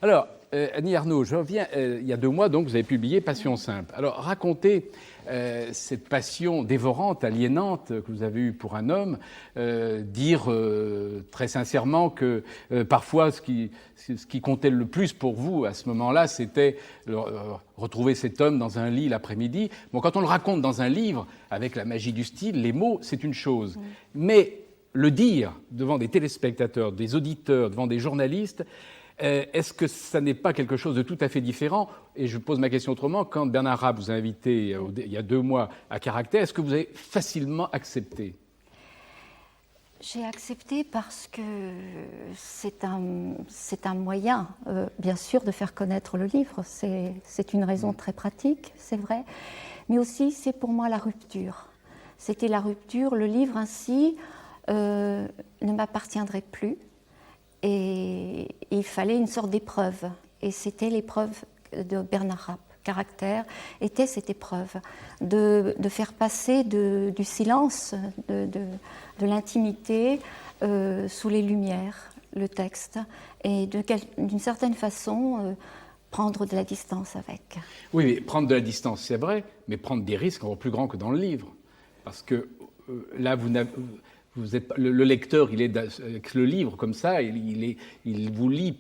Alors, Annie Ernaux, je reviens, il y a 2 mois, donc, vous avez publié Passion simple. Alors, racontez cette passion dévorante, aliénante que vous avez eue pour un homme, dire très sincèrement que parfois, ce qui comptait le plus pour vous à ce moment-là, c'était retrouver cet homme dans un lit l'après-midi. Bon, quand on le raconte dans un livre, avec la magie du style, les mots, c'est une chose. Mais le dire devant des téléspectateurs, des auditeurs, devant des journalistes, est-ce que ça n'est pas quelque chose de tout à fait différent? Et je pose ma question autrement. Quand Bernard Rapp vous a invité il y a 2 mois à Caractère, est-ce que vous avez facilement accepté? J'ai accepté parce que c'est un moyen, bien sûr, de faire connaître le livre. C'est une raison très pratique, c'est vrai. Mais aussi, c'est pour moi la rupture. C'était la rupture. Le livre ainsi ne m'appartiendrait plus. Et il fallait une sorte d'épreuve. Et c'était l'épreuve de Bernard Rapp. Caractère était cette épreuve de faire passer du silence, de l'intimité sous les lumières, le texte, et d'une certaine façon prendre de la distance avec. Oui, mais prendre de la distance, c'est vrai, mais prendre des risques encore plus grands que dans le livre. Parce que là, le lecteur, il est avec le livre comme ça, il vous lit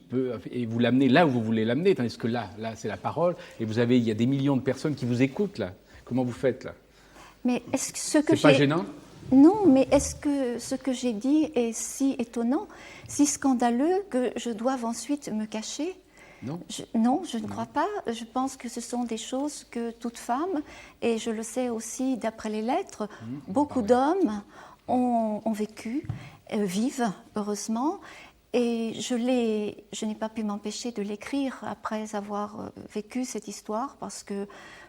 et vous l'amenez là où vous voulez l'amener, tandis que là c'est la parole, et il y a des millions de personnes qui vous écoutent là. Comment vous faites là? Mais est-ce que ce que c'est pas gênant? Non, mais est-ce que ce que j'ai dit est si étonnant, si scandaleux que je doive ensuite me cacher? Non. Non, je ne crois pas. Je pense que ce sont des choses que toute femme, et je le sais aussi d'après les lettres, beaucoup d'hommes ont vécu, vivent, heureusement. Et je n'ai pas pu m'empêcher de l'écrire après avoir vécu cette histoire, parce que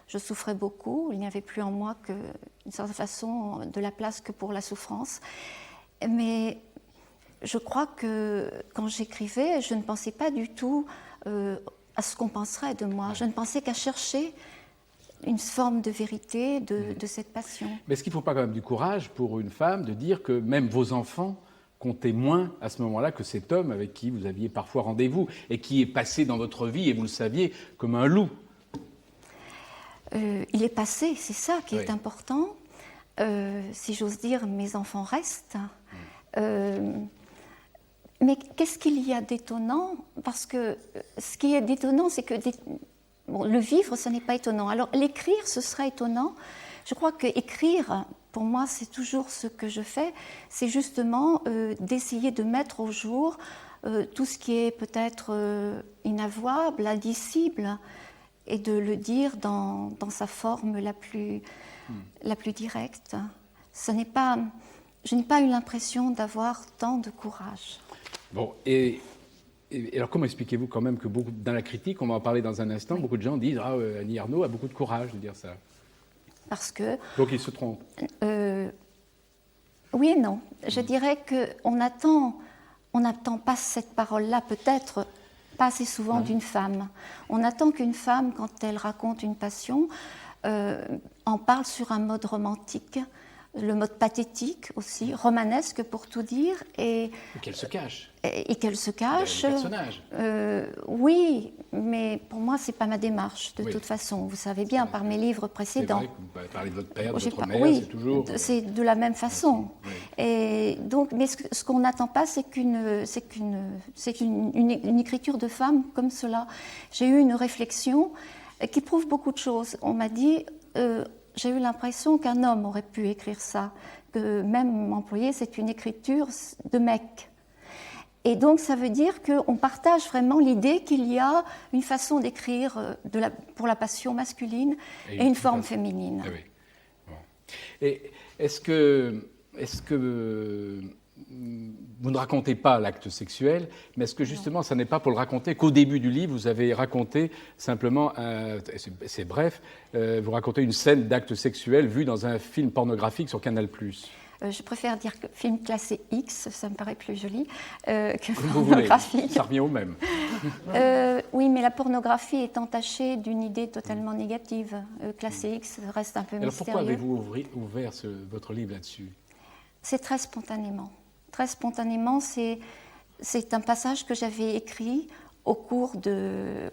je souffrais beaucoup. Il n'y avait plus en moi qu'une certaine façon de la place que pour la souffrance. Mais je crois que quand j'écrivais, je ne pensais pas du tout à ce qu'on penserait de moi. Je ne pensais qu'à chercher une forme de vérité de cette passion. Mais est-ce qu'il ne faut pas quand même du courage pour une femme de dire que même vos enfants comptaient moins à ce moment-là que cet homme avec qui vous aviez parfois rendez-vous et qui est passé dans votre vie, et vous le saviez, comme un loup? Il est passé, c'est ça qui est important. Si j'ose dire, mes enfants restent. Mais qu'est-ce qu'il y a d'étonnant? Parce que ce qui est d'étonnant, c'est que le vivre, ce n'est pas étonnant. Alors l'écrire, ce serait étonnant. Je crois qu'écrire, pour moi, c'est toujours ce que je fais. C'est justement d'essayer de mettre au jour tout ce qui est peut-être inavouable, indicible, et de le dire dans sa forme la plus directe. Je n'ai pas eu l'impression d'avoir tant de courage. Bon, et alors comment expliquez-vous quand même que dans la critique, on va en parler dans un instant, beaucoup de gens disent « Ah, Annie Ernaux a beaucoup de courage de dire ça ». Parce que... Donc ils se trompent. Oui et non. Je dirais qu'on n'attend pas cette parole-là, peut-être pas assez souvent d'une femme. On attend qu'une femme, quand elle raconte une passion, en parle sur un mode romantique, le mode pathétique aussi, romanesque pour tout dire. Et qu'elle se cache. Et qu'elle se cache. Le personnage. Oui, mais pour moi, ce n'est pas ma démarche, de toute façon. Vous savez bien, par mes livres précédents. C'est vrai que vous parlez de votre père, de votre mère, oui, c'est toujours... c'est de la même façon. Oui. Et donc, mais ce qu'on n'attend pas, c'est qu'une écriture de femme comme cela. J'ai eu une réflexion qui prouve beaucoup de choses. On m'a dit... j'ai eu l'impression qu'un homme aurait pu écrire ça, que même employé, c'est une écriture de mec. Et donc, ça veut dire qu'on partage vraiment l'idée qu'il y a une façon d'écrire pour la passion masculine et une forme féminine. Ah oui. Bon. Et est-ce que vous ne racontez pas l'acte sexuel, mais est-ce que justement, ça n'est pas pour le raconter qu'au début du livre, vous avez raconté simplement, c'est bref, vous racontez une scène d'acte sexuel vue dans un film pornographique sur Canal+. Je préfère dire que film classé X, ça me paraît plus joli que pornographique. Ça revient au même. Oui, mais la pornographie est entachée d'une idée totalement négative. Classé X reste un peu mystérieux. Alors pourquoi avez-vous ouvert votre livre là-dessus? C'est très spontanément. Très spontanément, c'est un passage que j'avais écrit au cours de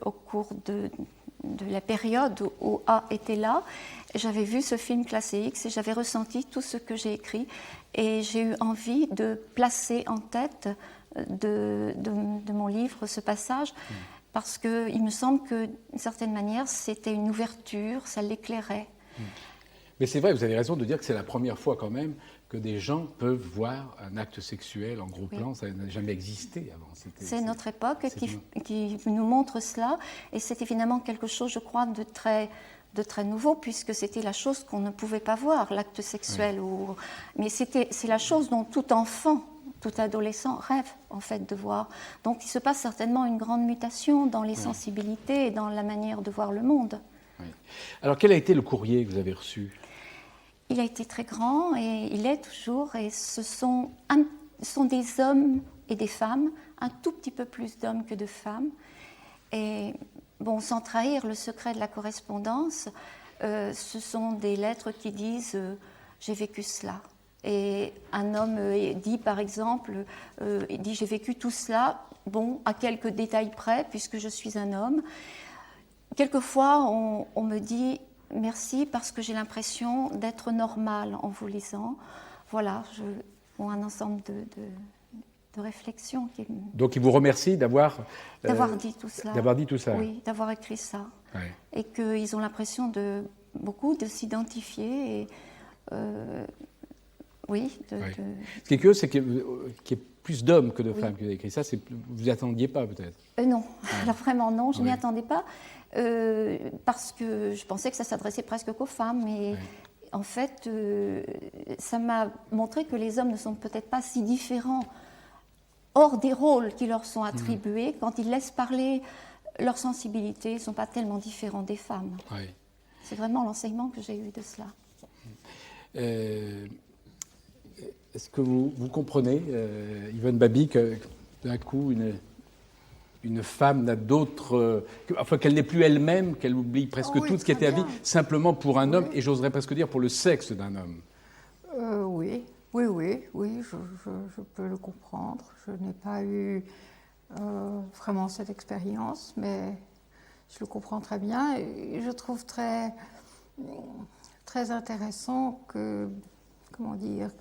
la période où A était là, j'avais vu ce film classé X et j'avais ressenti tout ce que j'ai écrit. Et j'ai eu envie de placer en tête de mon livre ce passage, parce qu'il me semble que, d'une certaine manière, c'était une ouverture, ça l'éclairait. Mais c'est vrai, vous avez raison de dire que c'est la première fois quand même que des gens peuvent voir un acte sexuel en gros plan. Ça n'a jamais existé avant. C'est notre époque qui nous montre cela, et c'est évidemment quelque chose, je crois, de très nouveau, puisque c'était la chose qu'on ne pouvait pas voir, l'acte sexuel. Oui. Mais c'est la chose dont tout enfant, tout adolescent rêve en fait de voir. Donc il se passe certainement une grande mutation dans les sensibilités et dans la manière de voir le monde. Oui. Alors quel a été le courrier que vous avez reçu ? Il a été très grand et il est toujours, et ce sont des hommes et des femmes, un tout petit peu plus d'hommes que de femmes. Et bon, sans trahir le secret de la correspondance, ce sont des lettres qui disent j'ai vécu cela. Et un homme dit par exemple, il dit j'ai vécu tout cela, bon, à quelques détails près, puisque je suis un homme. Quelquefois, on me dit merci parce que j'ai l'impression d'être normale en vous lisant. Voilà, un ensemble de réflexions. Donc il vous remercie d'avoir dit tout cela. D'avoir dit tout ça. Oui, d'avoir écrit ça. Ouais. Et qu'ils ont l'impression de s'identifier. Et, oui. Ce qui est curieux, c'est qu'il y ait plus d'hommes que de femmes qui ont écrit ça. Vous n'y attendiez pas peut-être ? Non, alors vraiment non, je n'y attendais pas. Parce que je pensais que ça s'adressait presque qu'aux femmes. Mais en fait, ça m'a montré que les hommes ne sont peut-être pas si différents hors des rôles qui leur sont attribués. Quand ils laissent parler leur sensibilité, ils ne sont pas tellement différents des femmes. Oui. C'est vraiment l'enseignement que j'ai eu de cela. Est-ce que vous comprenez, Yvonne Babi, que d'un coup, une femme n'a d'autre... enfin, qu'elle n'est plus elle-même, qu'elle oublie presque tout ce qui était à vie, simplement pour un homme, et j'oserais presque dire pour le sexe d'un homme. Oui, je peux le comprendre. Je n'ai pas eu vraiment cette expérience, mais je le comprends très bien. Et je trouve très, très intéressant que, comment dire,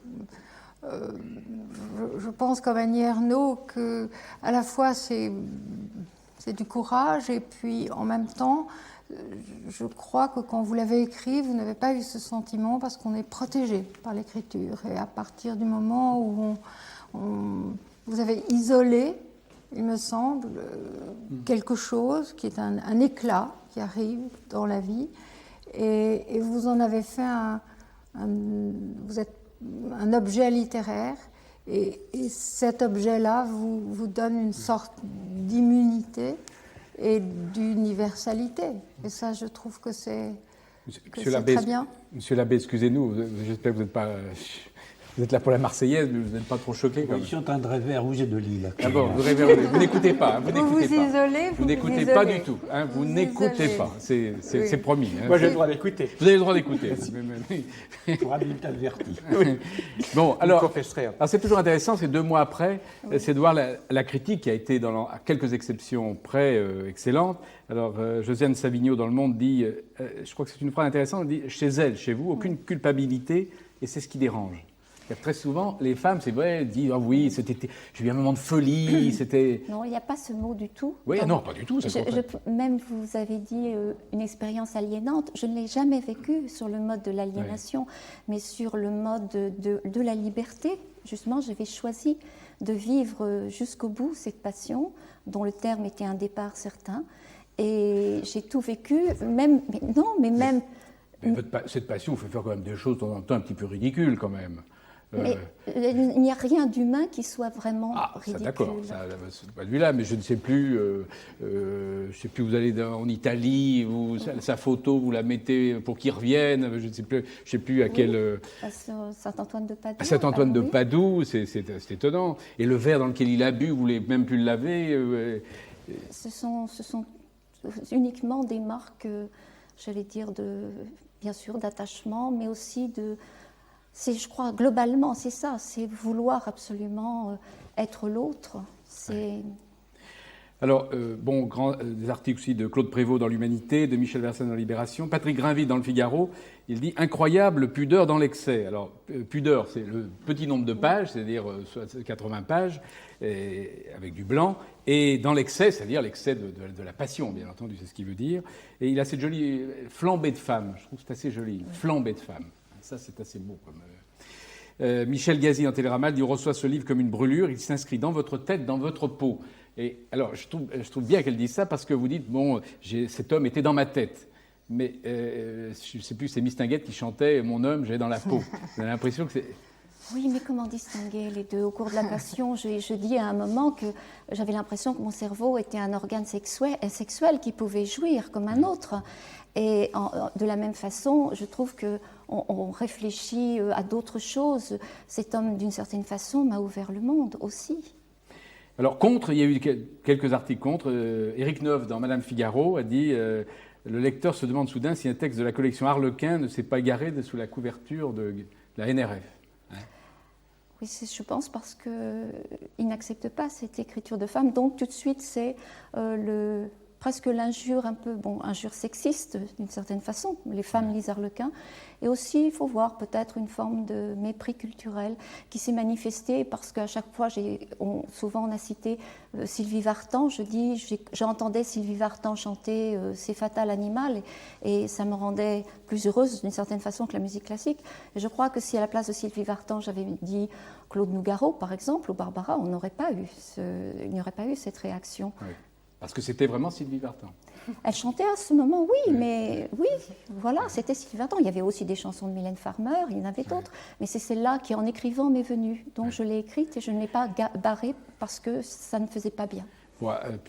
je pense comme Annie Ernaux que à la fois c'est du courage et puis en même temps je crois que quand vous l'avez écrit vous n'avez pas eu ce sentiment parce qu'on est protégé par l'écriture et à partir du moment où vous avez isolé, il me semble, quelque chose qui est un éclat qui arrive dans la vie et vous en avez fait vous êtes un objet littéraire et cet objet-là vous donne une sorte d'immunité et d'universalité. Et ça, je trouve que c'est très bien. Monsieur l'abbé, excusez-nous, j'espère que vous n'êtes pas... Vous êtes là pour la Marseillaise, mais vous n'êtes pas trop choqué quand même. Je suis en train de rêver à rouge et de Lille. Ah bon, vous n'écoutez pas. Vous isolez, vous n'écoutez pas du tout. Hein, vous n'écoutez pas, c'est promis. Hein. Moi, j'ai le droit d'écouter. Vous avez le droit d'écouter. Pour adulte averti. Oui. Bon, alors c'est toujours intéressant, c'est 2 mois après, c'est de voir la critique qui a été, à quelques exceptions près, excellente. Alors, Josiane Savigno, dans Le Monde, dit, je crois que c'est une phrase intéressante, elle dit « Chez elle, chez vous, aucune culpabilité, et c'est ce qui dérange ». Très souvent, les femmes, c'est vrai, disent « Ah oui, j'ai eu un moment de folie, c'était... » Non, il n'y a pas ce mot du tout. Oui, non, pas du tout. Même vous avez dit une expérience aliénante. Je ne l'ai jamais vécue sur le mode de l'aliénation, mais sur le mode de la liberté. Justement, j'avais choisi de vivre jusqu'au bout cette passion, dont le terme était un départ certain. Et j'ai tout vécu, même... Cette passion vous fait faire quand même des choses de temps en temps un petit peu ridicules quand même. Mais il n'y a rien d'humain qui soit vraiment ridicule. Ça, d'accord, c'est pas lui-là, mais je ne sais plus, vous allez en Italie, sa photo, vous la mettez pour qu'il revienne, je ne sais plus à quel... À Saint-Antoine de Padoue. À Saint-Antoine de Padoue, c'est étonnant. Et le verre dans lequel il a bu, vous ne voulez même plus le laver. Ce sont uniquement des marques, j'allais dire, bien sûr, d'attachement, mais aussi je crois, globalement, c'est ça, c'est vouloir absolument être l'autre. Alors, des articles aussi de Claude Prévost dans l'Humanité, de Michel Versen dans Libération, Patrick Grinville dans Le Figaro. Il dit « Incroyable pudeur dans l'excès ». Alors, pudeur, c'est le petit nombre de pages, c'est-à-dire 80 pages, avec du blanc, et dans l'excès, c'est-à-dire l'excès de la passion, bien entendu, c'est ce qu'il veut dire. Et il a cette jolie flambée de femme, je trouve que c'est assez joli, flambée de femme. Ça, c'est assez beau comme... Michel Gazi dans Télérama dit « On reçoit ce livre comme une brûlure, il s'inscrit dans votre tête, dans votre peau ». Et alors, je trouve bien qu'elle dise ça parce que vous dites, bon, cet homme était dans ma tête. Mais je ne sais plus, c'est Mistinguett qui chantait « Mon homme, j'ai dans la peau ». Vous avez l'impression que c'est... Oui, mais comment distinguer les deux? Au cours de la passion, je dis à un moment que j'avais l'impression que mon cerveau était un organe sexuel qui pouvait jouir comme un autre. Et de la même façon, je trouve qu'on réfléchit à d'autres choses. Cet homme, d'une certaine façon, m'a ouvert le monde aussi. Alors, contre, il y a eu quelques articles contre. Éric Neuve, dans Madame Figaro, a dit le lecteur se demande soudain si un texte de la collection Harlequin ne s'est pas égaré sous la couverture de la NRF. Oui, je pense parce qu'il n'accepte pas cette écriture de femme. Donc, tout de suite, c'est presque l'injure injure sexiste d'une certaine façon. Les femmes lisent Harlequin. Et aussi, il faut voir peut-être une forme de mépris culturel qui s'est manifesté parce qu'à chaque fois, souvent on a cité Sylvie Vartan. J'entendais Sylvie Vartan chanter C'est fatal animal et ça me rendait plus heureuse d'une certaine façon que la musique classique. Et je crois que si à la place de Sylvie Vartan, j'avais dit Claude Nougaro, par exemple, ou Barbara, il n'y aurait pas eu cette réaction. Oui. Parce que c'était vraiment Sylvie Vartan. Elle chantait à ce moment, oui, mais oui, voilà, c'était Sylvie Vartan. Il y avait aussi des chansons de Mylène Farmer, il y en avait d'autres, mais c'est celle-là qui, en écrivant, m'est venue. Donc je l'ai écrite et je ne l'ai pas barrée parce que ça ne faisait pas bien.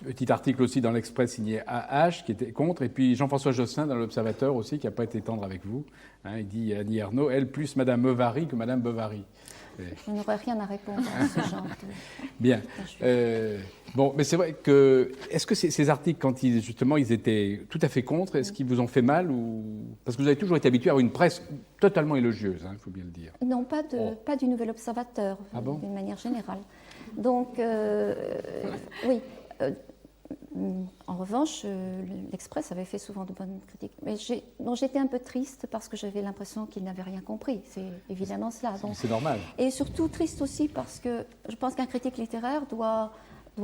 Petit article aussi dans l'Express signé AH qui était contre, et puis Jean-François Josselin dans l'Observateur aussi qui n'a pas été tendre avec vous. Il dit Annie Ernaux, elle plus Madame Bovary que Madame Bovary. Je n'aurais rien à répondre à ce genre de... Bien. Mais c'est vrai que... Est-ce que ces articles, quand ils étaient tout à fait contre, est-ce qu'ils vous ont fait mal ou... Parce que vous avez toujours été habitué à une presse totalement élogieuse, il faut bien le dire. Non, pas du Nouvel Observateur, d'une manière générale. Donc, oui... en revanche, l'Express avait fait souvent de bonnes critiques. Mais j'étais un peu triste parce que j'avais l'impression qu'il n'avait rien compris. C'est évidemment cela. C'est normal. Et surtout triste aussi parce que je pense qu'un critique littéraire doit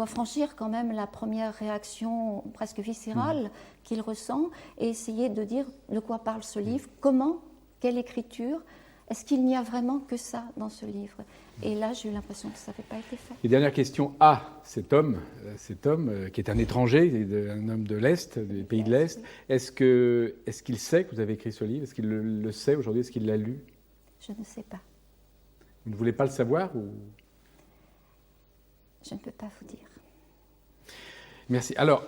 franchir quand même la première réaction presque viscérale qu'il ressent et essayer de dire de quoi parle ce livre, comment, quelle écriture, est-ce qu'il n'y a vraiment que ça dans ce livre? Et là, j'ai eu l'impression que ça n'avait pas été fait. Et dernière question, cet homme qui est un étranger, un homme de l'Est, des pays de l'Est, est-ce qu'il sait que vous avez écrit ce livre? Est-ce qu'il le sait aujourd'hui? Est-ce qu'il l'a lu? Je ne sais pas. Vous ne voulez pas le savoir ou... Je ne peux pas vous dire. Merci. Alors...